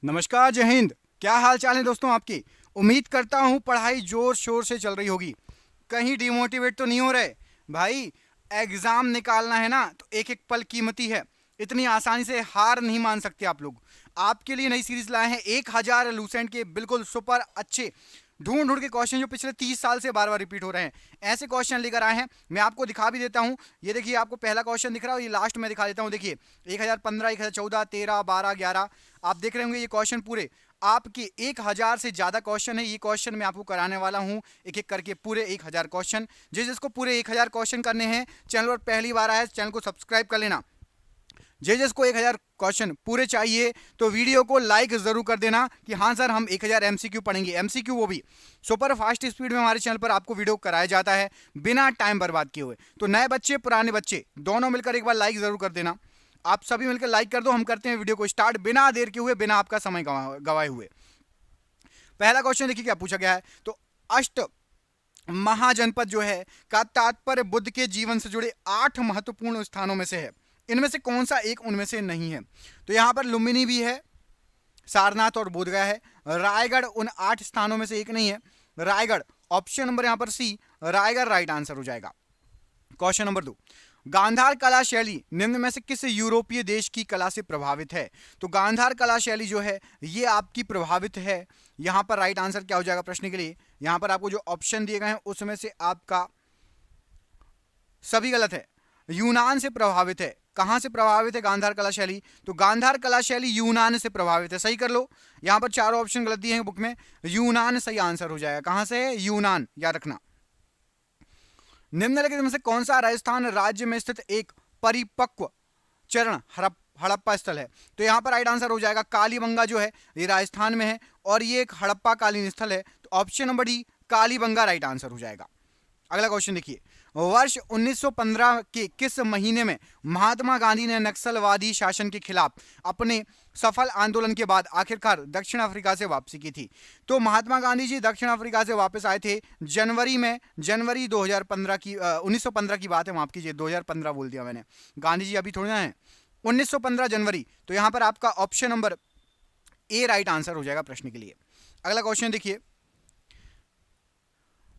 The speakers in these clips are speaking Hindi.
नमस्कार, जय हिंद। क्या हाल चाल है दोस्तों आपकी। उम्मीद करता हूँ पढ़ाई जोर शोर से चल रही होगी। कहीं डिमोटिवेट तो नहीं हो रहे भाई। एग्जाम निकालना है ना, तो एक एक पल कीमती है। इतनी आसानी से हार नहीं मान सकते आप लोग। आपके लिए नई सीरीज लाए हैं 1000 लूसेंट के बिल्कुल सुपर अच्छे ढूंढ ढूंढ के क्वेश्चन जो पिछले 30 साल से बार बार रिपीट हो रहे हैं। ऐसे क्वेश्चन लेकर आए हैं। मैं आपको दिखा भी देता हूं। ये देखिए, आपको पहला क्वेश्चन दिख रहा है, ये लास्ट में दिखा देता हूं। देखिए 1015, 1014, 13, 12, 11, आप देख रहे होंगे ये क्वेश्चन पूरे आपके 1000 से ज्यादा क्वेश्चन है। ये क्वेश्चन मैं आपको कराने वाला हूं एक एक करके पूरे 1000 क्वेश्चन। जिसको पूरे 1000 क्वेश्चन करने हैं, चैनल पर पहली बार आया है चैनल को सब्सक्राइब कर लेना। जिसको 1000 क्वेश्चन पूरे चाहिए तो वीडियो को लाइक जरूर कर देना कि हाँ सर हम 1000 एमसीक्यू पढ़ेंगे। एमसीक्यू वो भी सुपर फास्ट स्पीड में हमारे चैनल पर आपको वीडियो कराया जाता है बिना टाइम बर्बाद किए हुए। तो नए बच्चे पुराने बच्चे दोनों मिलकर एक बार लाइक जरूर कर देना। आप सभी मिलकर लाइक कर दो। हम करते हैं वीडियो को स्टार्ट बिना देर के हुए, बिना आपका समय गवाए हुए। पहला क्वेश्चन देखिए क्या पूछा गया है। तो अष्ट महाजनपद जो है का तात्पर्य बुद्ध के जीवन से जुड़े 8 महत्वपूर्ण स्थानों में से है। इनमें से कौन सा एक उनमें से नहीं है। तो यहां पर लुम्बिनी भी है, सारनाथ और बोधगया है। रायगढ़ उन 8 स्थानों में से एक नहीं है। रायगढ़ ऑप्शन नंबर यहां पर सी, रायगढ़ राइट आंसर हो जाएगा। क्वेश्चन नंबर 2, गांधार कला शैली निम्न में से किस यूरोपीय देश की कला से प्रभावित है। तो गांधार कला शैली जो है ये आपकी प्रभावित है। यहां पर राइट आंसर क्या हो जाएगा प्रश्न के लिए। यहां पर आपको जो ऑप्शन दिए गए हैं उसमें से आपका सभी गलत है। यूनान से प्रभावित है। कहां से प्रभावित है गांधार कला शैली। तो गांधार कला शैली यूनान से प्रभावित है। सही कर लो। यहां पर चारों ऑप्शन गलत दिए हैं बुक में। यूनान सही आंसर हो जाएगा। कहां से है, यूनान, याद रखना। निम्नलिखित में से कौन सा राजस्थान राज्य में स्थित एक परिपक्व चरण हड़प्पा स्थल है। तो यहां पर राइट आंसर हो जाएगा कालीबंगा जो है ये राजस्थान में है और ये एक हड़प्पा कालीन स्थल है। तो option number D Kalibangan right answer हो जाएगा। अगला क्वेश्चन देखिए, वर्ष 1915 के किस महीने में महात्मा गांधी ने नक्सलवादी शासन के खिलाफ अपने सफल आंदोलन के बाद आखिरकार दक्षिण अफ्रीका से वापसी की थी। तो महात्मा गांधी जी दक्षिण अफ्रीका से वापस आए थे जनवरी में। जनवरी 2015 की 1915 की बात है, माफ कीजिए 2015 बोल दिया मैंने। गांधी जी अभी थोड़ी ना है। 1915 जनवरी। तो यहां पर आपका ऑप्शन नंबर ए राइट आंसर हो जाएगा प्रश्न के लिए। अगला क्वेश्चन देखिए,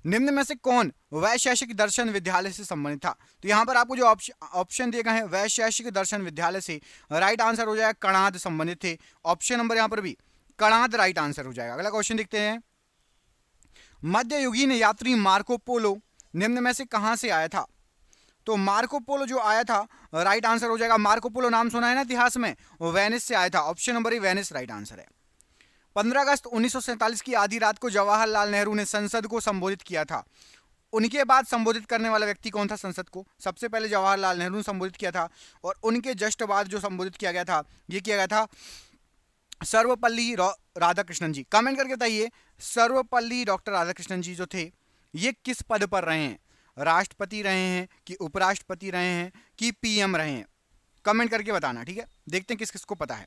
निम्न में से कौन वैशेषिक दर्शन विद्यालय से संबंधित था। तो यहां पर आपको जो ऑप्शन दिए गए हैं वैशेषिक दर्शन विद्यालय से राइट आंसर हो जाएगा कणाद संबंधित थे। ऑप्शन नंबर यहां पर भी कणाद राइट आंसर हो जाएगा। अगला क्वेश्चन देखते हैं, मध्ययुगीन यात्री मार्को पोलो निम्न में से कहां से आया था। तो मार्को पोलो जो आया था राइट आंसर हो जाएगा। मार्को पोलो नाम सुना है ना इतिहास में, वेनिस से आया था। ऑप्शन नंबर ए वेनिस राइट आंसर है। 15 अगस्त 1947 की आधी रात को जवाहरलाल नेहरू ने संसद को संबोधित किया था। उनके बाद संबोधित करने वाला व्यक्ति कौन था संसद को। सबसे पहले जवाहरलाल नेहरू ने संबोधित किया था और उनके जस्ट बाद जो संबोधित किया गया था ये किया गया था सर्वपल्ली राधाकृष्णन जी। कमेंट करके बताइए सर्वपल्ली डॉक्टर राधाकृष्णन जी जो थे ये किस पद पर रहे हैं। राष्ट्रपति रहे हैं कि उपराष्ट्रपति रहे हैं कि पीएम रहे हैं। कमेंट करके बताना, ठीक है। देखते हैं किस किस को पता है।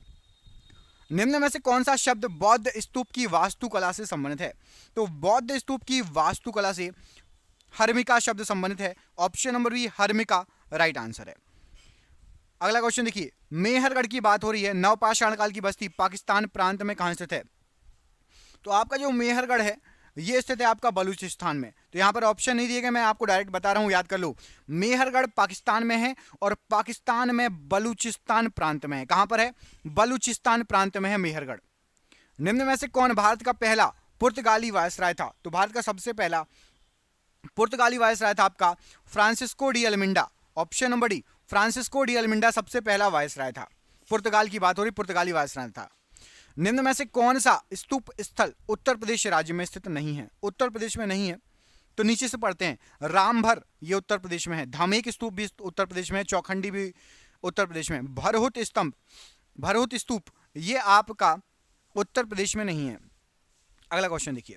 निम्न में से कौन सा शब्द बौद्ध स्तूप की वास्तुकला से संबंधित है। तो बौद्ध स्तूप की वास्तुकला से हर्मिका शब्द संबंधित है। ऑप्शन नंबर बी हर्मिका राइट आंसर है। अगला क्वेश्चन देखिए, मेहरगढ़ की बात हो रही है। नवपाषाण काल की बस्ती पाकिस्तान प्रांत में कहां स्थित है। तो आपका जो मेहरगढ़ है ये स्थित है आपका बलूचिस्तान में। तो यहां पर ऑप्शन नहीं दिए गए, मैं आपको डायरेक्ट बता रहा हूं, याद कर लो। मेहरगढ़ पाकिस्तान में है और पाकिस्तान में बलूचिस्तान प्रांत में है। कहां पर है, बलूचिस्तान प्रांत में है मेहरगढ़। निम्न में से कौन भारत का पहला पुर्तगाली वायसराय था। तो भारत का सबसे पहला पुर्तगाली वायसराय था आपका Francisco de Almeida. Option number D Francisco de Almeida सबसे पहला वायसराय था। पुर्तगाल की बात हो रही, पुर्तगाली वायसराय था। निम्न में से कौन सा स्तूप स्थल उत्तर प्रदेश राज्य में स्थित नहीं है। उत्तर प्रदेश में नहीं है तो नीचे से पढ़ते हैं। रामभर ये उत्तर प्रदेश में है। धामेक स्तूप भी उत्तर प्रदेश में है। चौखंडी भी उत्तर प्रदेश में। भरहुत स्तंभ, भरहुत स्तूप ये आपका उत्तर प्रदेश में नहीं है। अगला क्वेश्चन देखिए,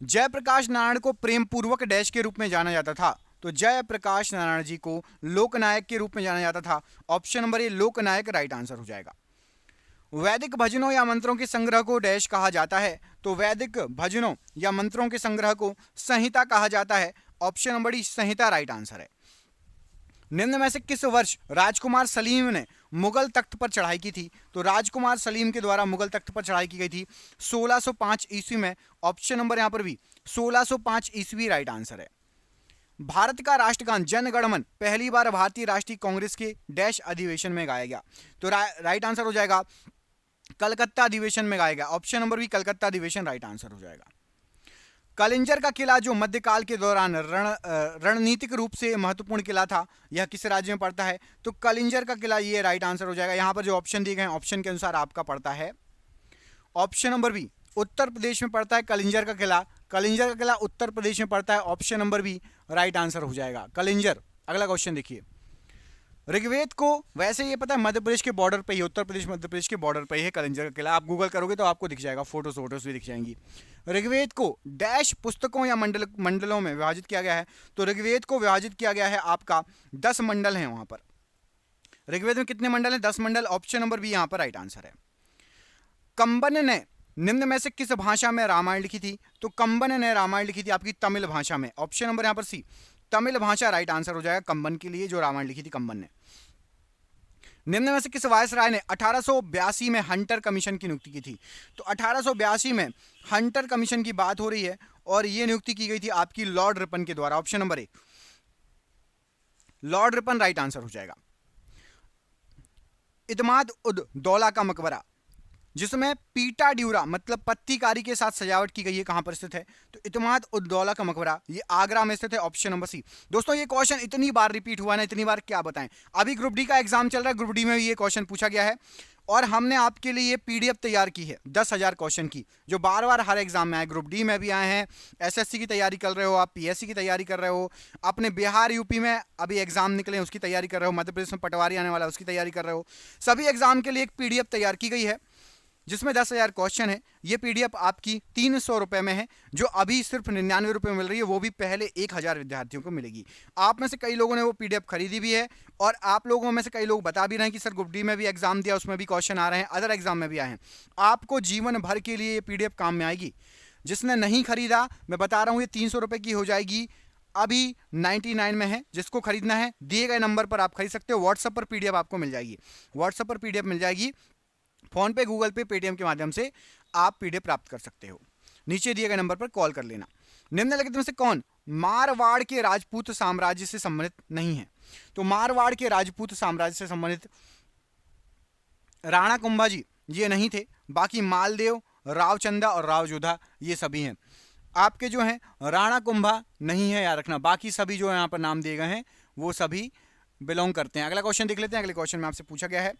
जयप्रकाश नारायण को प्रेम पूर्वक डैश के रूप में जाना जाता था। तो जयप्रकाश नारायण जी को लोकनायक के रूप में जाना जाता था। ऑप्शन नंबर ए लोकनायक राइट आंसर हो जाएगा। वैदिक भजनों या मंत्रों के संग्रह को डैश कहा जाता है। तो वैदिक भजनों या मंत्रों के संग्रह को संहिता कहा जाता है। ऑप्शन नंबर डी संहिता राइट आंसर है। निम्न में से किस वर्ष राजकुमार सलीम ने मुगल तख्त पर चढ़ाई की थी? तो राजकुमार सलीम के द्वारा मुगल तख्त पर चढ़ाई की गई थी 1605 ईस्वी में। ऑप्शन नंबर यहां पर भी 1605 ईस्वी राइट आंसर है। भारत का राष्ट्रगान जन गण मन पहली बार भारतीय राष्ट्रीय कांग्रेस के डैश अधिवेशन में गाया गया? तो राइट आंसर हो जाएगा कलकत्ता अधिवेशन में गाया गया। ऑप्शन नंबर भी कलकत्ता अधिवेशन राइट आंसर हो जाएगा। कलिंजर का किला जो मध्यकाल के दौरान रणनीतिक रूप से महत्वपूर्ण किला था, यह किस राज्य में पड़ता है? तो कलिंजर का किला ये राइट आंसर हो जाएगा। यहां पर जो ऑप्शन दिए गए हैं ऑप्शन के अनुसार आपका पड़ता है option number B, Uttar Pradesh में पड़ता है कलिंजर का किला। कलिंजर का किला उत्तर प्रदेश में पड़ता है। Option number B right answer हो जाएगा कलिंजर। अगला क्वेश्चन देखिए, ऋग्वेद को, वैसे ये पता है मध्य प्रदेश के बॉर्डर पे ही, उत्तर प्रदेश मध्य प्रदेश के बॉर्डर पे ही है कलिंजर का किला। आप गूगल करोगे तो आपको दिख जाएगा, फोटोज भी दिख जाएंगी। ऋग्वेद को डैश पुस्तकों या मंडलों में विभाजित किया गया है? तो ऋग्वेद को विभाजित किया गया है आपका 10 मंडल हैं वहां पर। ऋग्वेद में कितने मंडल हैं? 10 मंडल। ऑप्शन नंबर बी यहां पर राइट आंसर है। कंबन ने निम्न में से किस भाषा में रामायण लिखी थी? तो कंबन ने रामायण लिखी थी आपकी तमिल भाषा में। ऑप्शन नंबर यहां पर सी, तमिल भाषा राइट आंसर हो जाएगा कंबन के लिए, जो रामायण लिखी थी कंबन ने। निम्न में से किस वायसराय ने 1882 में हंटर कमीशन की नियुक्ति की थी? तो 1882 में हंटर कमीशन की बात हो रही है और यह नियुक्ति की गई थी आपकी लॉर्ड रिपन के द्वारा। Option number A, Lord Ripon right answer हो जाएगा। इत्माद उद दौला का मकबरा जिसमें पीटा ड्यूरा मतलब पत्तीकारी के साथ सजावट की गई है, कहां पर स्थित है? तो इत्माद उद दौला का मकबरा ये आगरा में स्थित है। Option number C. दोस्तों ये क्वेश्चन इतनी बार रिपीट हुआ ना, इतनी बार क्या बताएं। अभी ग्रुप डी का एग्जाम चल रहा है, ग्रुप डी में भी ये क्वेश्चन पूछा गया है और हमने आपके लिए ये पीडीएफ तैयार की है 10,000 क्वेश्चन की, जो बार बार हर एग्जाम में आए। ग्रुप डी में भी आए हैं, एसएससी की तैयारी कर रहे हो आप, पीएससी की तैयारी कर रहे हो, अपने बिहार यूपी में अभी एग्जाम निकले उसकी तैयारी कर रहे हो, मध्य प्रदेश में पटवारी आने वाला उसकी तैयारी कर रहे हो, सभी एग्जाम के लिए एक पीडीएफ तैयार की गई है जिसमें 10,000 क्वेश्चन है। ये पीडीएफ आपकी 300 रुपए में है, जो अभी सिर्फ 99 रुपए में मिल रही है, वो भी पहले 1,000 विद्यार्थियों को मिलेगी। आप में से कई लोगों ने वो पीडीएफ खरीदी भी है और आप लोगों में से कई लोग बता भी रहे हैं कि सर ग्रुप डी में भी एग्जाम दिया, उसमें भी क्वेश्चन आ रहे हैं, अदर एग्जाम में भी आए हैं। आपको जीवन भर के लिए ये पीडीएफ काम में आएगी। जिसने नहीं खरीदा, मैं बता रहा हूँ, ये 300 रुपए की हो जाएगी, अभी 99 में है। जिसको खरीदना है दिए गए नंबर पर आप खरीद सकते हो। व्हाट्सएप पर पीडीएफ आपको मिल जाएगी, व्हाट्सएप पर पीडीएफ मिल जाएगी। फोन पे, गूगल पे, पेटीएम के माध्यम से आप पीडीएफ प्राप्त कर सकते हो। नीचे दिए गए नंबर पर कॉल कर लेना। निम्नलिखित में से कौन मारवाड़ के राजपूत साम्राज्य से संबंधित नहीं है? तो मारवाड़ के राजपूत साम्राज्य से संबंधित राणा कुंभा जी ये नहीं थे। बाकी मालदेव, रावचंदा और रावजोधा ये सभी हैं। आपके जो हैं राणा कुंभा नहीं है, याद रखना। बाकी सभी जो यहाँ पर नाम दिए गए हैं वो सभी बिलोंग करते हैं। अगला क्वेश्चन देख लेते हैं। अगले क्वेश्चन में आपसे पूछा गया है,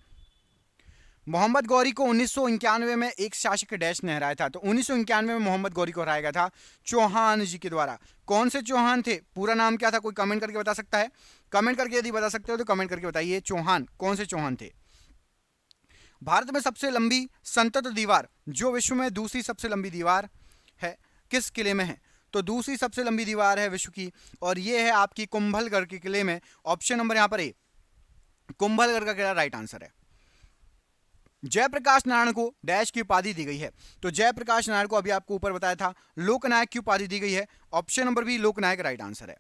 मोहम्मद गौरी को 1991 में एक शासक डैश ने हराया था? तो 1991 में मोहम्मद गौरी को हराया गया था चौहान जी के द्वारा। कौन से चौहान थे? पूरा नाम क्या था? कोई कमेंट करके बता सकता है? कमेंट करके यदि बता सकते हो तो कमेंट करके बताइए। चौहान, कौन से चौहान थे? भारत में सबसे लंबी संतत दीवार, जो विश्व में दूसरी सबसे लंबी दीवार है, किस किले में है? तो दूसरी सबसे लंबी दीवार है विश्व की और यह है आपकी कुंभलगढ़ के किले में। ऑप्शन नंबर यहां पर ए, कुंभलगढ़ का किला राइट आंसर है। जयप्रकाश नारायण को डैश की उपाधि दी गई है? तो जयप्रकाश नारायण को अभी आपको ऊपर बताया था लोकनायक की उपाधि दी गई है। ऑप्शन नंबर बी लोकनायक राइट आंसर है।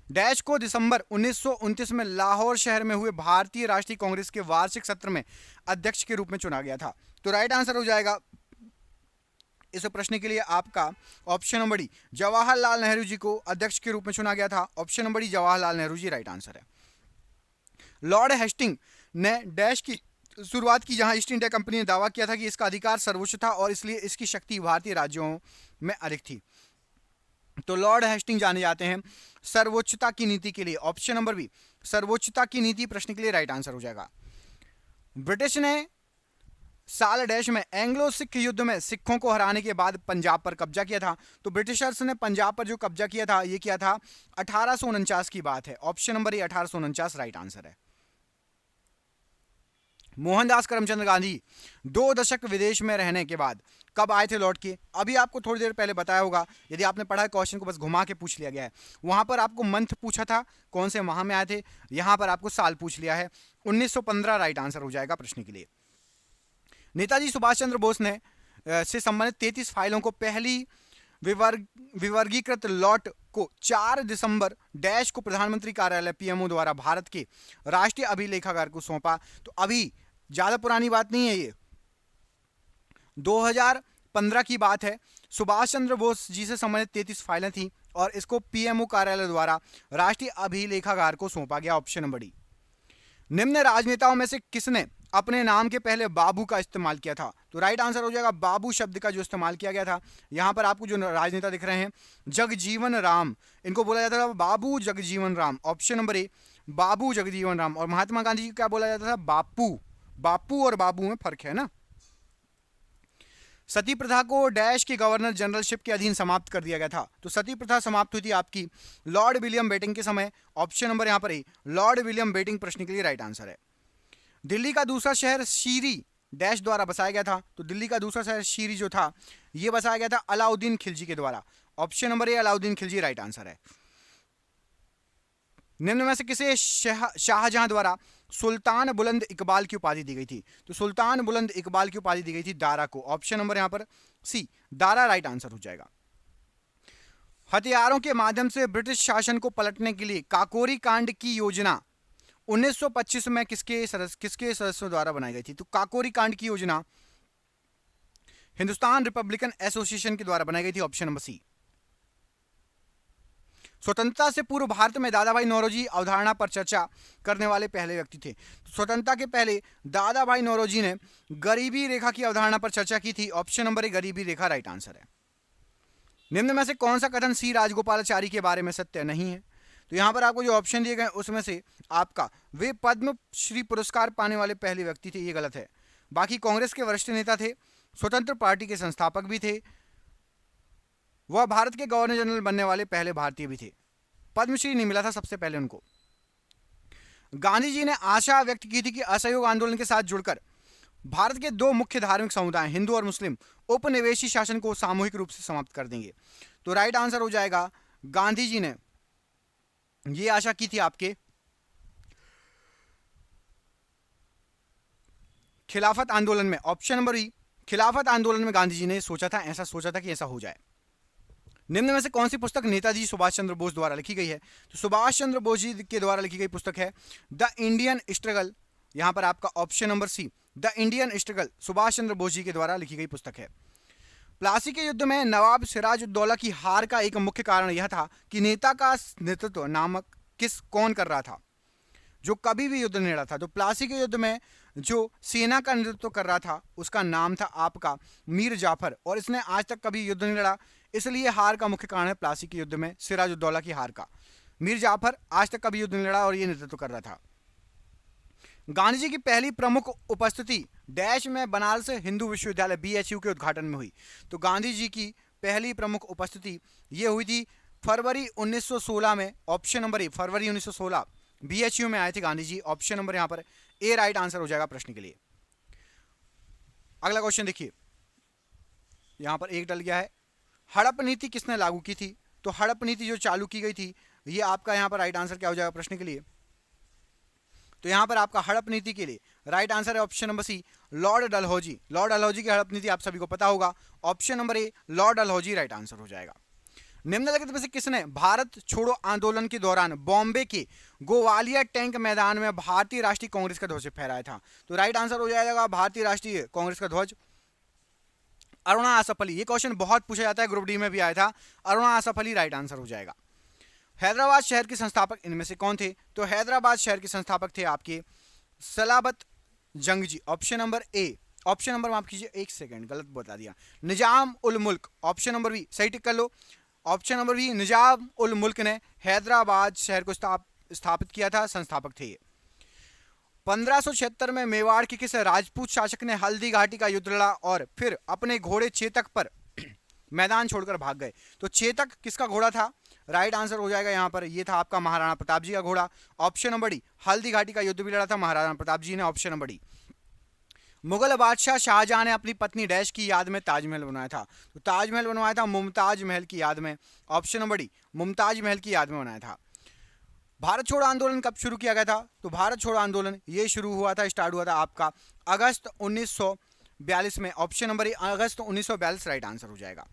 डैश को दिसंबर 1929 में लाहौर शहर में हुए भारतीय राष्ट्रीय कांग्रेस के वार्षिक सत्र में अध्यक्ष के रूप में चुना गया था? तो राइट आंसर हो जाएगा इस प्रश्न के लिए आपका option number D, Jawaharlal Nehru ji को अध्यक्ष के रूप में चुना गया था। Option number D Jawaharlal Nehru ji right answer है। लॉर्ड हेस्टिंग ने डैश की शुरुआत की, जहां ईस्ट इंडिया कंपनी ने दावा किया था कि इसका अधिकार सर्वोच्च था और इसलिए इसकी शक्ति भारतीय राज्यों में अधिक थी। तो लॉर्ड हेस्टिंग जाने जाते हैं सर्वोच्चता की नीति के लिए। ऑप्शन नंबर बी सर्वोच्चता की नीति प्रश्न के लिए राइट आंसर हो जाएगा। ब्रिटिश ने साल डैश में एंग्लो सिख युद्ध में सिखों को हराने के बाद पंजाब पर कब्जा किया था? तो ब्रिटिशर्स ने पंजाब पर जो कब्जा किया था ये किया था 1849 की बात है। ऑप्शन नंबर ए 1849 राइट आंसर है। मोहनदास करमचंद गांधी 2 दशक विदेश में रहने के बाद कब आए थे लौट के? अभी आपको थोड़ी देर पहले बताया होगा, यदि आपने पढ़ा है क्वेश्चन को बस घुमा के पूछ लिया गया है। वहां पर आपको मंथ पूछा था, कौन से माह में आए थे, यहां पर आपको साल पूछ लिया है। 1915 राइट आंसर हो जाएगा प्रश्न के लिए। नेताजी सुभाष चंद्र बोस ने से संबंधित 33 फाइलों को पहली विवर्गीकृत लॉट को 4 दिसंबर डैश को प्रधानमंत्री कार्यालय पीएमओ द्वारा भारत के राष्ट्रीय अभिलेखागार को सौंपा। तो अभी ज्यादा पुरानी बात नहीं है, ये 2015 की बात है। सुभाष चंद्र बोस जी से संबंधित 33 फाइलें थी और इसको पीएमओ कार्यालय द्वारा राष्ट्रीय अभिलेखागार को सौंपा गया। Option number D. निम्न राजनेताओं में से किसने अपने नाम के पहले बाबू का इस्तेमाल किया था? तो राइट आंसर हो जाएगा बाबू शब्द का जो इस्तेमाल किया गया था। यहां पर आपको जो राजनेता दिख रहे हैं जगजीवन राम, इनको बोला जाता था Babu Jagjivan Ram. Option number A Babu Jagjivan Ram. और महात्मा गांधी जी को क्या बोला जाता था? बापू। बापू और बाबू में फर्क है ना। सती प्रथा को डैश के गवर्नर जनरलशिप के अधीन समाप्त कर दिया गया था। तो सती प्रथा समाप्त हुई थी आपकी लॉर्ड विलियम बेटिंग के समय। ऑप्शन नंबर यहां पर ए लॉर्ड विलियम बेटिंग प्रश्न के लिए राइट आंसर है। दिल्ली का दूसरा शहर शीरी डैश द्वारा बसाया गया था। तो दिल्ली का दूसरा शहर शीरी जो था यह बसाया गया था अलाउद्दीन खिलजी के द्वारा। ऑप्शन नंबर ए अलाउद्दीन खिलजी राइट आंसर है। निम्न में से किसे शाहजहां द्वारा सुल्तान बुलंद इकबाल की उपाधि दी गई थी? तो सुल्तान बुलंद इकबाल की उपाधि दी गई थी दारा को। ऑप्शन नंबर यहां पर सी दारा राइट आंसर हो जाएगा। हथियारों के माध्यम से ब्रिटिश शासन को पलटने के लिए काकोरी कांड की योजना 1925 में किसके सदस्यों द्वारा बनाई गई थी? तो काकोरी कांड की योजना हिंदुस्तान रिपब्लिकन एसोसिएशन के द्वारा बनाई गई थी। Option number C. स्वतंत्रता से पूर्व भारत में दादा भाई नौरोजी अवधारणा पर चर्चा करने वाले पहले व्यक्ति थे। स्वतंत्रता के पहले दादा भाई नौरोजी ने गरीबी रेखा की अवधारणा पर चर्चा की थी। ऑप्शन नंबर ए गरीबी रेखा राइट आंसर है। निम्न में से कौन सा कथन सी राजगोपालाचारी के बारे में सत्य नहीं है? तो यहां पर आपको जो ऑप्शन दिए गए उसमें से आपका वे पद्म श्री पुरस्कार पाने वाले पहले व्यक्ति थे, ये गलत है। बाकी कांग्रेस के वरिष्ठ नेता थे, स्वतंत्र पार्टी के संस्थापक भी थे, वह भारत के गवर्नर जनरल बनने वाले पहले भारतीय भी थे। पद्मश्री नहीं मिला था सबसे पहले उनको। गांधी जी ने आशा व्यक्त की थी कि असहयोग आंदोलन के साथ जुड़कर भारत के दो मुख्य धार्मिक समुदाय हिंदू और मुस्लिम उपनिवेशी शासन को सामूहिक रूप से समाप्त कर देंगे। तो राइट आंसर हो जाएगा गांधी जी ने ये आशा की थी आपके खिलाफत आंदोलन में। ऑप्शन नंबर ई खिलाफत आंदोलन में गांधी जी ने सोचा था कि ऐसा हो जाए। निम्न में से कौन सी पुस्तक नेताजी सुभाष चंद्र बोस द्वारा लिखी गई है? तो सुभाष चंद्र बोस जी के द्वारा लिखी गई पुस्तक है द इंडियन स्ट्रगल। यहां पर आपका option number C the Indian struggle Subhash Chandra Bose ji के द्वारा लिखी गई पुस्तक है। प्लासी के युद्ध में नवाब सिराजुद्दौला की हार का एक मुख्य कारण यह था कि नेता का नेतृत्व नामक कौन कर रहा था, जो कभी भी युद्ध नहीं लड़ा था। तो प्लासी के युद्ध में जो सेना का नेतृत्व कर रहा था उसका नाम था आपका मीर जाफर, और इसने आज तक कभी युद्ध नहीं लड़ा, इसलिए हार का मुख्य कारण है प्लासी के युद्ध में सिराजुद्दौला की हार का। मीर जाफर आज तक कभी युद्ध नहीं लड़ा और ये नेतृत्व कर रहा था। गांधी जी की पहली प्रमुख उपस्थिति डैश में बनारस हिंदू विश्वविद्यालय बीएचयू के उद्घाटन में हुई। तो गांधी जी की पहली प्रमुख उपस्थिति ये हुई थी फरवरी 1916 में। ऑप्शन नंबर ए फरवरी 1916 बीएचयू में आए थे गांधी जी। ऑप्शन नंबर यहां पर ए राइट आंसर हो जाएगा प्रश्न के लिए। अगला क्वेश्चन देखिए, यहां पर एक डल गया है। हड़प नीति किसने लागू की थी? तो हड़प नीति जो चालू की गई थी ये आपका यहां पर राइट आंसर क्या हो जाएगा प्रश्न के लिए? तो यहां पर आपका हड़प नीति के लिए राइट आंसर है option number C lord Dalhousie. Lord Dalhousie की हड़प नीति आप सभी को पता होगा। Option number A lord Dalhousie right answer हो जाएगा। निम्नलिखित में से किसने भारत छोड़ो आंदोलन के दौरान बॉम्बे के गोवालिया टैंक मैदान में भारतीय राष्ट्रीय कांग्रेस का ध्वज फहराया था? तो राइट आंसर हो जाएगा भारतीय राष्ट्रीय कांग्रेस का ध्वज अरुणा आसफ अली। ये क्वेश्चन बहुत पूछा जाता है, ग्रुप डी में भी आया था। अरुणा आसफ अली राइट आंसर हो जाएगा। हैदराबाद शहर के संस्थापक इनमें से कौन थे? तो हैदराबाद शहर के संस्थापक थे आपके Salabat Jung ji. Option number A option number माफ कीजिए, एक सेकंड गलत बता दिया, निजाम उल मुल्क। ऑप्शन नंबर बी सही टिक कर लो। Option number B Nizam ul मुल्क ने हैदराबाद शहर को स्थापित किया था, संस्थापक थे ये। 1576 में मेवाड़ के किस राजपूत शासक ने हल्दी घाटी का युद्ध लड़ा और फिर अपने घोड़े चेतक पर मैदान छोड़कर भाग गए? तो चेतक किसका घोड़ा था? राइट आंसर हो जाएगा यहां पर ये था आपका महाराणा प्रताप जी का घोड़ा। Option number D Haldi Ghati का युद्ध भी लड़ा था महाराणा प्रताप जी ने। Option number D. मुगल बादशाह शाहजहां ने अपनी पत्नी डैश की याद में ताजमहल बनवाया था? तो ताजमहल बनवाया था मुमताज महल की याद में। Option number D Mumtaz Mahal की याद में बनाया था। भारत छोड़ो आंदोलन कब शुरू किया गया था? तो भारत छोड़ो आंदोलन ये शुरू हुआ था, स्टार्ट हुआ था आपका अगस्त 1942 में। ऑप्शन नंबर ए अगस्त 1942 राइट आंसर हो जाएगा।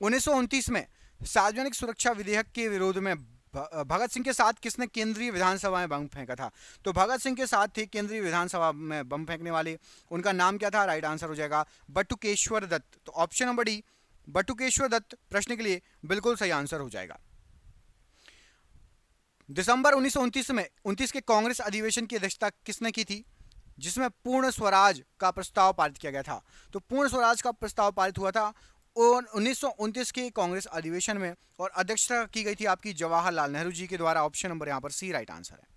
1929 में सार्वजनिक सुरक्षा विधेयक के विरोध में भगत सिंह के साथ किसने केंद्रीय विधानसभा में बम फेंका था? तो भगत सिंह के साथ थे केंद्रीय विधानसभा में बम फेंकने वाले, उनका नाम क्या था? राइट आंसर हो जाएगा बटुकेश्वर दत्त। तो option number D Batukeshwar Dutt प्रश्न के लिए बिल्कुल सही आंसर हो जाएगा। दिसंबर 1929 में 29 के कांग्रेस अधिवेशन की अध्यक्षता किसने की थी, जिसमें पूर्ण स्वराज का प्रस्ताव पारित किया गया था? तो पूर्ण स्वराज का प्रस्ताव पारित हुआ था 1929 के कांग्रेस अधिवेशन में, और अध्यक्षता की गई थी आपकी जवाहरलाल नेहरू जी के द्वारा। ऑप्शन नंबर यहां पर सी राइट आंसर है।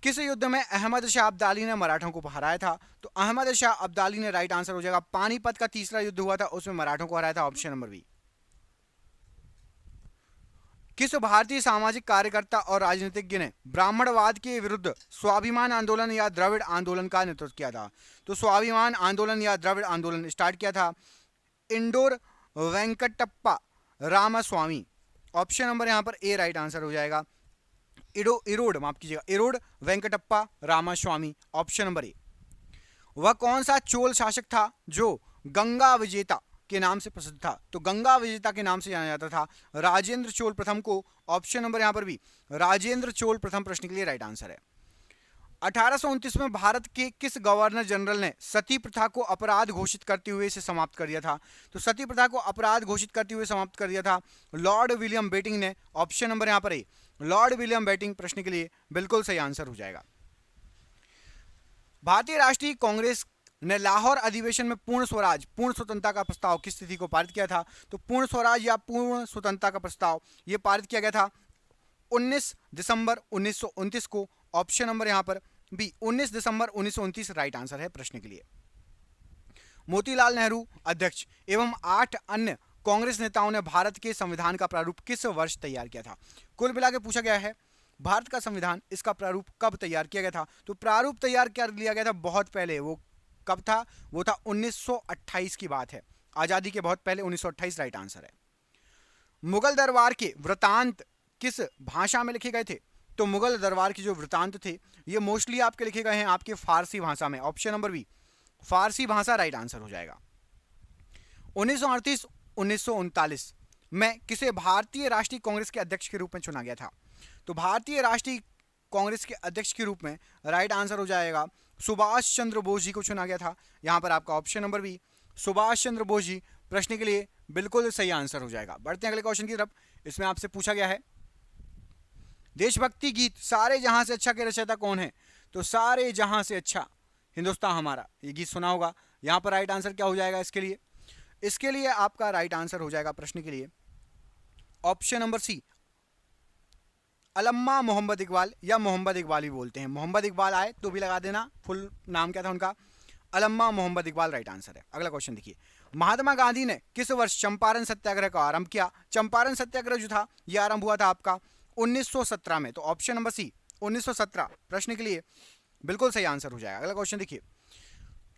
किस युद्ध में अहमद शाह अब्दाली ने मराठों को हराया था? तो अहमद शाह अब्दाली ने, राइट आंसर हो जाएगा, पानीपत का तीसरा युद्ध हुआ था, उसमें मराठों को हराया था। Option number B. किस भारतीय सामाजिक कार्यकर्ता और राजनीतिज्ञ ने ब्राह्मणवाद के विरुद्ध स्वाभिमान आंदोलन या द्रविड़ आंदोलन का नेतृत्व किया था? तो स्वाभिमान आंदोलन या द्रविड़ आंदोलन स्टार्ट किया था इंडोर वेंकटप्पा रामास्वामी। ऑप्शन नंबर यहां पर ए राइट आंसर हो जाएगा। इरोड माफ कीजिएगा, Erode Venkatappa Ramaswamy. Option number A. वह कौन सा चोल शासक था जो गंगा विजेता के नाम से प्रसिद्ध था? तो गंगा विजेता के नाम से जाना जाता था राजेंद्र चोल प्रथम को। ऑप्शन नंबर यहां पर भी राजेंद्र चोल प्रथम प्रश्न के लिए राइट आंसर है। 1829 में भारत के किस गवर्नर जनरल ने सती प्रथा को अपराध घोषित करते हुए इसे समाप्त कर दिया था? तो सती प्रथा को अपराध घोषित करते हुए समाप्त कर दिया था लॉर्ड विलियम बेटिंग ने। ऑप्शन नंबर यहां पर है लॉर्ड विलियम बेटिंग प्रश्न के लिए बिल्कुल सही आंसर हो जाएगा। भारतीय राष्ट्रीय कांग्रेस ने लाहौर अधिवेशन में पूर्ण स्वराज, पूर्ण स्वतंत्रता का प्रस्ताव किस तिथि को पारित किया था? तो पूर्ण स्वराज या पूर्ण स्वतंत्रता का प्रस्ताव यह पारित किया गया था 19 दिसंबर 1929 को। ऑप्शन नंबर यहां पर बी 19 दिसंबर 1929 राइट आंसर है प्रश्न के लिए। मोतीलाल नेहरू अध्यक्ष एवं 8 अन्य कांग्रेस नेताओं ने भारत के संविधान का प्रारूप किस वर्ष तैयार किया था? कुल मिला के पूछा गया है भारत का संविधान, इसका प्रारूप कब तैयार किया गया था? तो प्रारूप तैयार कर लिया गया था बहुत पहले। वो कब था? वो था 1928 की बात है, आजादी के बहुत पहले 1928 राइट आंसर है। मुगल दरबार के वृतांत किस भाषा में लिखे गए थे? तो मुगल दरबार के जो वृतांत थे ये मोस्टली आपके लिखे गए हैं आपके फारसी भाषा में। ऑप्शन नंबर बी फारसी भाषा राइट आंसर हो जाएगा। 1938-1939 में किसे भारतीय राष्ट्रीय कांग्रेस के अध्यक्ष के रूप में चुना गया था? तो भारतीय राष्ट्रीय कांग्रेस के अध्यक्ष के रूप में राइट आंसर हो जाएगा सुभाष चंद्र बोस जी को चुना गया था। यहां पर आपका option number B Subhash Chandra Bose जी प्रश्न के लिए बिल्कुल सही आंसर हो जाएगा। बढ़ते हैं अगले क्वेश्चन की तरफ। इसमें आपसे पूछा गया है देशभक्ति गीत सारे जहां से अच्छा के रचयिता कौन है? तो सारे जहां से अच्छा हिंदुस्तान हमारा, ये गीत सुना होगा। यहां पर राइट आंसर क्या हो जाएगा इसके लिए आपका राइट आंसर हो जाएगा प्रश्न के लिए ऑप्शन नंबर सी अल्लामा मोहम्मद इकबाल, या मोहम्मद इकबाल भी बोलते हैं। मोहम्मद इकबाल आए तो भी लगा देना, फुल नाम क्या था उनका? अल्लामा मोहम्मद इकबाल राइट आंसर है। अगला क्वेश्चन देखिए, महात्मा गांधी ने किस वर्ष चंपारण सत्याग्रह का आरंभ किया? चंपारण सत्याग्रह जो था यह आरंभ हुआ था आपका 1917 में। तो ऑप्शन नंबर सी 1917 प्रश्न के लिए बिल्कुल सही आंसर हो जाएगा। अगला क्वेश्चन देखिए,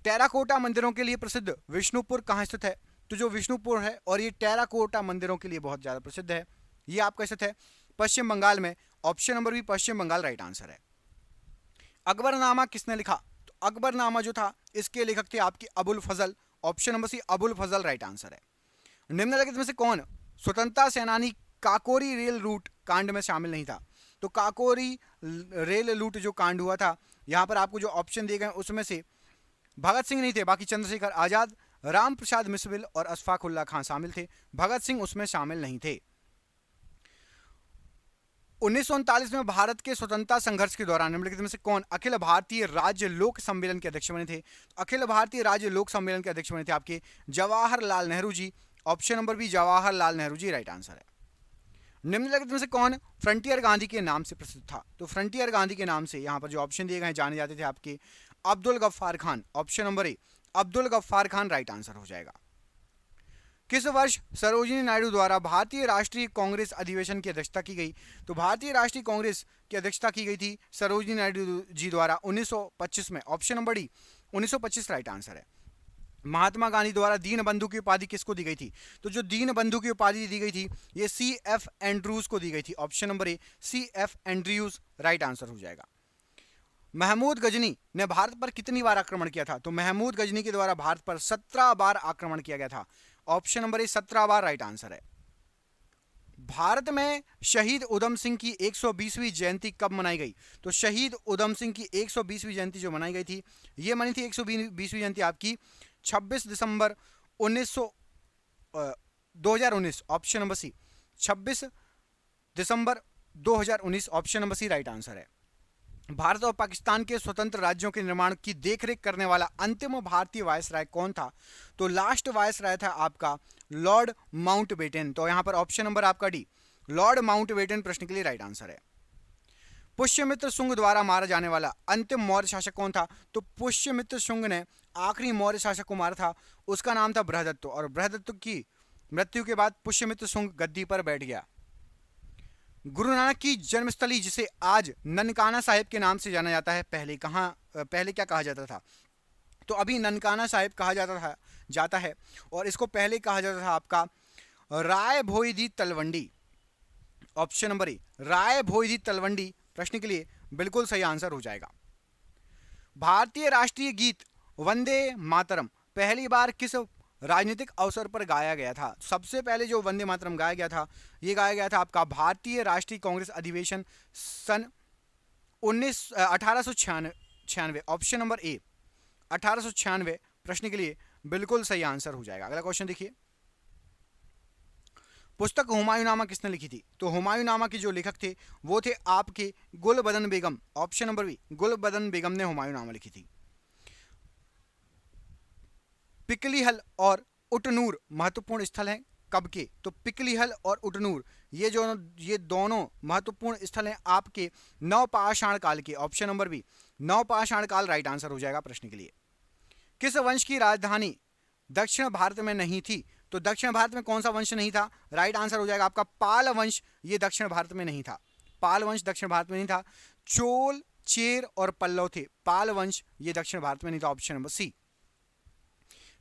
टेराकोटा मंदिरों के लिए प्रसिद्ध विष्णुपुर कहाँ स्थित है? तो जो विष्णुपुर है और ये टेराकोटा मंदिरों के लिए बहुत ज्यादा प्रसिद्ध है, ये आपका स्थित है पश्चिम बंगाल में। ऑप्शन नंबर बी पश्चिम बंगाल राइट आंसर है। अकबरनामा किसने लिखा? तो अकबरनामा जो था इसके लेखक थे आपके अबुल फजल। ऑप्शन नंबर सी अबुल फजल राइट आंसर है। निम्नलिखित में से कौन स्वतंत्रता सेनानी काकोरी रेल रूट कांड में शामिल नहीं था? तो काकोरी रेल लूट जो कांड हुआ था, यहां पर आपको जो ऑप्शन दिए गए उसमें से भगत सिंह नहीं थे, बाकी चंद्रशेखर आजाद, राम प्रसाद मिसविल और अशफाक उल्लाह खान शामिल थे। भगत सिंह उसमें शामिल नहीं थे। 1939 में भारत के स्वतंत्रता संघर्ष के दौरान निम्नलिखित में से कौन अखिल भारतीय राज्य लोक सम्मेलन के अध्यक्ष बने थे? अखिल भारतीय राज्य लोक सम्मेलन के अध्यक्ष बने थे आपके Jawaharlal Nehru ji. Option number B Jawaharlal Nehru ji right answer है। निम्नलिखित में से कौन फ्रंटियर गांधी के नाम से प्रसिद्ध था? तो फ्रंटियर गांधी के नाम से यहां पर जो ऑप्शन दिए गए जाने जाते थे आपके Abdul Ghaffar Khan. Option number A Abdul Ghaffar Khan right answer हो जाएगा। किस वर्ष सरोजिनी नायडू द्वारा भारतीय राष्ट्रीय कांग्रेस अधिवेशन की अध्यक्षता की गई? तो भारतीय राष्ट्रीय कांग्रेस की अध्यक्षता की गई थी सरोजिनी नायडू जी द्वारा 1925 में। Option number D 1925 right answer है। महात्मा गांधी द्वारा दीन बंधु की उपाधि किसको दी गई थी? तो जो दीन बंधु की उपाधि दी गई थी ये CF एंड्रूज को दी गई थी। ऑप्शन नंबर ए CF एंड्रयूज राइट आंसर हो जाएगा। महमूद गजनी ने भारत पर कितनी बार आक्रमण किया था? तो महमूद गजनी के द्वारा भारत पर 17 बार आक्रमण किया गया था। ऑप्शन नंबर ए 17 बार राइट आंसर है। भारत में शहीद उधम सिंह की 120वीं जयंती कब मनाई गई? तो शहीद उधम सिंह की 120वीं जयंती जो मनाई गई थी, ये मनी थी 120वीं जयंती आपकी 26 दिसंबर 2019, ऑप्शन नंबर सी 26 दिसंबर 2019, option number C right answer है। भारत और पाकिस्तान के स्वतंत्र राज्यों के निर्माण की देखरेख करने वाला अंतिम भारतीय वायसराय कौन था? तो लास्ट वायसराय था आपका लॉर्ड माउंटबेटन। तो यहां पर ऑप्शन नंबर आपका डी, लॉर्ड माउंटबेटन प्रश्न के लिए राइट आंसर है। पुष्यमित्र शुंग द्वारा मारा जाने वाला अंतिम मौर्य शासक कौन था? तो पुष्यमित्र शुंग ने आखिरी मौर्य शासक को मारा था, उसका नाम था बृहदत्त, और बृहदत्त की मृत्यु के बाद पुष्यमित्र शुंग गद्दी पर बैठ गया। गुरु नानक की जन्मस्थली जिसे आज ननकाना साहिब के नाम से जाना जाता है, पहले क्या कहा जाता था? तो अभी ननकाना साहिब कहा जाता है, और इसको पहले कहा जाता था आपका राय भोईदी तलवंडी। ऑप्शन नंबर ए राय भोईदी तलवंडी प्रश्न के लिए बिल्कुल सही आंसर हो जाएगा। भारतीय राष्ट्रीय गीत वंदे मातरम पहली बार किस राजनीतिक अवसर पर गाया गया था? सबसे पहले जो वंदे मातरम गाया गया था, ये गाया गया था आपका भारतीय राष्ट्रीय कांग्रेस अधिवेशन सन 1896, ऑप्शन नंबर ए 1896 प्रश्न के लिए बिल्कुल सही आंसर हो जाएगा। अगला क्वेश्चन देखिए, पुस्तक हुमायूंनामा किसने लिखी थी? तो हुमायूंनामा के जो लेखक थे वो थे आपके गुलबदन बेगम, ऑप्शन नंबर बी गुलबदन बेगम ने हुमायूंनामा लिखी थी। पिकलीहल और उटनूर महत्वपूर्ण स्थल हैं कब के? तो पिकलीहल और उटनूर ये दोनों महत्वपूर्ण स्थल हैं आपके नवपाषाण काल के, ऑप्शन नंबर बी नवपाषाण काल राइट आंसर हो जाएगा प्रश्न के लिए। किस वंश की राजधानी दक्षिण भारत में नहीं थी? तो दक्षिण भारत में कौन सा वंश नहीं था? राइट आंसर हो जाएगा आपका पाल वंश, ये दक्षिण भारत में नहीं था। पाल वंश दक्षिण भारत में नहीं था। चोल, चेर और पल्लव थे, पाल वंश ये दक्षिण भारत में नहीं था, option number C.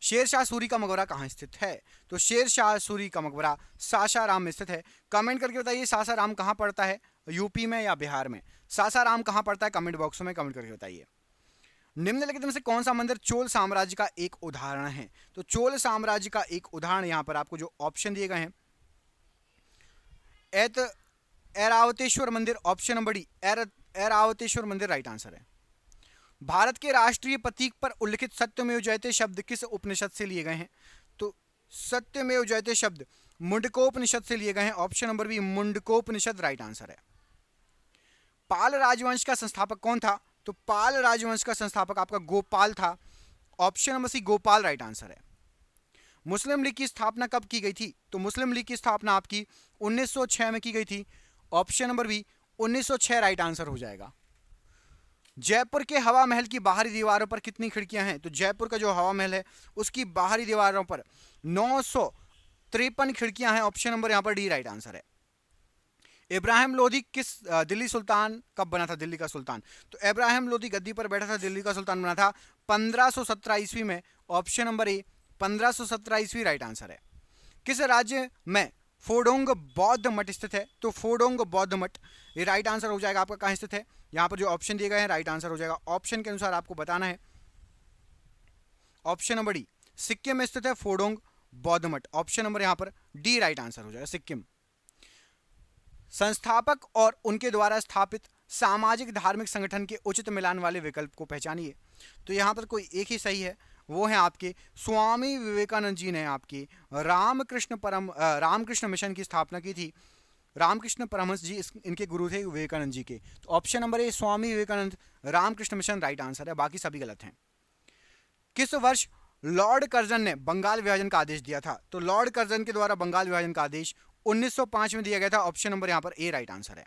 Sher Shah का मकबरा कहाँ स्थित है? तो शेरशाह सूरी का मकबरा सासाराम में स्थित है। कमेंट करके बताइए सासाराम कहाँ पड़ता है, यूपी में या बिहार में? सासाराम कहाँ पड़ता है कमेंट बॉक्स में कमेंट करके बताइए। निम्नलिखित में से कौन सा मंदिर चोल साम्राज्य का एक उदाहरण है? तो चोल साम्राज्य का एक उदाहरण यहां पर आपको जो ऑप्शन दिए गए हैं, ऐरावतेश्वर मंदिर, ऑप्शन नंबर डी ऐरावतेश्वर मंदिर राइट आंसर है। भारत के राष्ट्रीय प्रतीक पर उल्लिखित सत्यमेव जयते शब्द किस उपनिषद से लिए गए हैं? तो सत्यमेव जयते शब्द मुंडकोपनिषद से लिए गए हैं, option number B Mundakopanishad right answer है। पाल राजवंश का संस्थापक कौन था? तो पाल राजवंश का संस्थापक आपका गोपाल था, option number C Gopal right answer है। मुस्लिम लीग की स्थापना कब की गई थी? तो मुस्लिम लीग की स्थापना आपकी 1906 में की गई थी, option number B 1906 right answer हो जाएगा। जयपुर के हवा महल की बाहरी दीवारों पर कितनी खिड़कियां हैं? तो जयपुर का जो हवा महल है उसकी बाहरी दीवारों पर 953 खिड़कियां हैं, ऑप्शन नंबर यहां पर डी राइट आंसर है। इब्राहिम लोधी किस दिल्ली सुल्तान कब बना था? दिल्ली का सुल्तान, तो इब्राहिम लोधी गद्दी पर बैठा था, दिल्ली का सुल्तान बना था 1517 ईस्वी में, ऑप्शन नंबर ए 1517 ईस्वी राइट आंसर है। किस राज्य में फोडोंग बौद्ध मठ स्थित है? तो फोडोंग बौद्ध मठ ये राइट आंसर हो जाएगा आपका कहां स्थित है? यहां पर जो ऑप्शन दिए गए हैं राइट आंसर हो जाएगा, ऑप्शन के अनुसार आपको बताना है। ऑप्शन नंबर डी सिक्किम में स्थित है फोडोंग बौद्ध मठ, ऑप्शन नंबर यहां पर डी राइट आंसर हो जाएगा सिक्किम। संस्थापक और उनके द्वारा स्थापित सामाजिक धार्मिक संगठन के उचित मिलान वाले विकल्प को पहचानिए। तो यहाँ पर कोई एक ही सही है, वो है आपके स्वामी विवेकानंद जी ने आपकी रामकृष्ण मिशन की स्थापना की थी। रामकृष्ण परमहंस जी इनके गुरु थे विवेकानंद जी के, तो option number A Swami Vivekananda Ramakrishna mission right answer है, बाकी सभी गलत हैं। किस वर्ष लॉर्ड कर्जन ने बंगाल विभाजन का आदेश दिया था? तो लॉर्ड कर्जन के द्वारा बंगाल विभाजन का आदेश 1905 में दिया गया था, ऑप्शन नंबर यहां पर ए राइट आंसर है।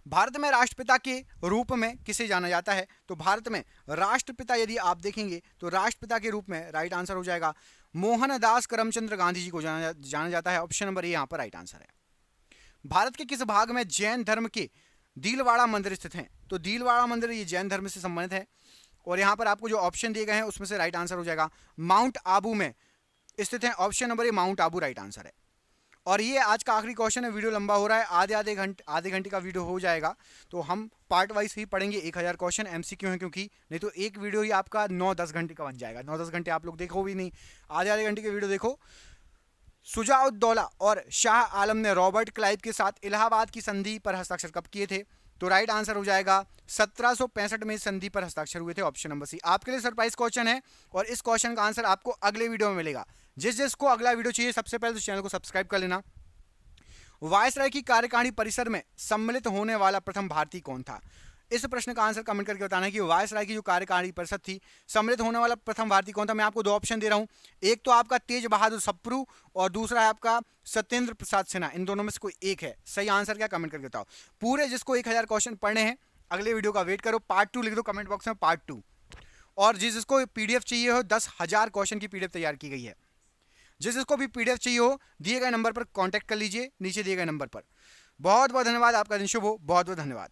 भारत में राष्ट्रपिता के रूप में किसे जाना जाता है? तो भारत में राष्ट्रपिता यदि आप देखेंगे तो राष्ट्रपिता के रूप में राइट आंसर हो जाएगा मोहनदास करमचंद्र गांधी जी को जाना जाता है, ऑप्शन नंबर ए यहां पर राइट आंसर है। भारत के किस भाग में जैन धर्म के दीलवाड़ा मंदिर स्थित हैं? तो दीलवाड़ा मंदिर ये जैन धर्म से संबंधित है, और यहां पर आपको जो ऑप्शन दिए गए हैं उसमें से राइट आंसर हो जाएगा माउंट आबू में स्थित है, ऑप्शन नंबर ए माउंट आबू राइट आंसर है। और ये आज का आखिरी क्वेश्चन है, वीडियो लंबा हो रहा है, आधे घंटे का वीडियो हो जाएगा, तो हम पार्ट वाइज ही पढ़ेंगे। 1000 क्वेश्चन एमसीक्यू है, क्योंकि नहीं तो एक वीडियो ही आपका 9-10 घंटे का बन जाएगा। 9-10 घंटे आप लोग देखो भी नहीं, आधे घंटे के वीडियो देखो। शुजाउद्दौला और शाह आलम ने रॉबर्ट क्लाइव के साथ इलाहाबाद की संधि पर हस्ताक्षर कब किए थे? तो राइट आंसर हो जाएगा 1765 में संधि पर हस्ताक्षर हुए थे, ऑप्शन नंबर सी। आपके लिए सरप्राइज क्वेश्चन है और इस क्वेश्चन का आंसर आपको अगले वीडियो में मिलेगा। जिसको अगला वीडियो चाहिए सबसे पहले तो चैनल को सब्सक्राइब कर लेना। वायसराय की कार्यकारिणी परिसर में सम्मिलित होने वाला प्रथम भारतीय कौन था? इस प्रश्न का आंसर कमेंट करके बताना है कि वायसराय की जो कार्यकारिणी परिषद थी, सम्मिलित होने वाला प्रथम भारतीय कौन था। मैं आपको 2 ऑप्शन दे रहा हूं, एक तो आपका तेज बहादुर सप्रू और दूसरा है आपका सत्येंद्र प्रसाद सिन्हा। इन दोनों में से कोई एक है। सही आंसर क्या, कमेंट करके बताओ। पूरे जिसको 1000 क्वेश्चन पढ़ने हैं अगले वीडियो का वेट करो, पार्ट 2 लिख दो कमेंट बॉक्स में, पार्ट 2। और जिसको पीडीएफ चाहिए हो, 10,000 क्वेश्चन की पीडीएफ तैयार की गई है। जिसको भी पीडीएफ चाहिए हो दिए गए नंबर पर कांटेक्ट कर लीजिए, नीचे दिए गए नंबर पर। बहुत बहुत धन्यवाद, आपका दिन शुभ हो। बहुत बहुत धन्यवाद।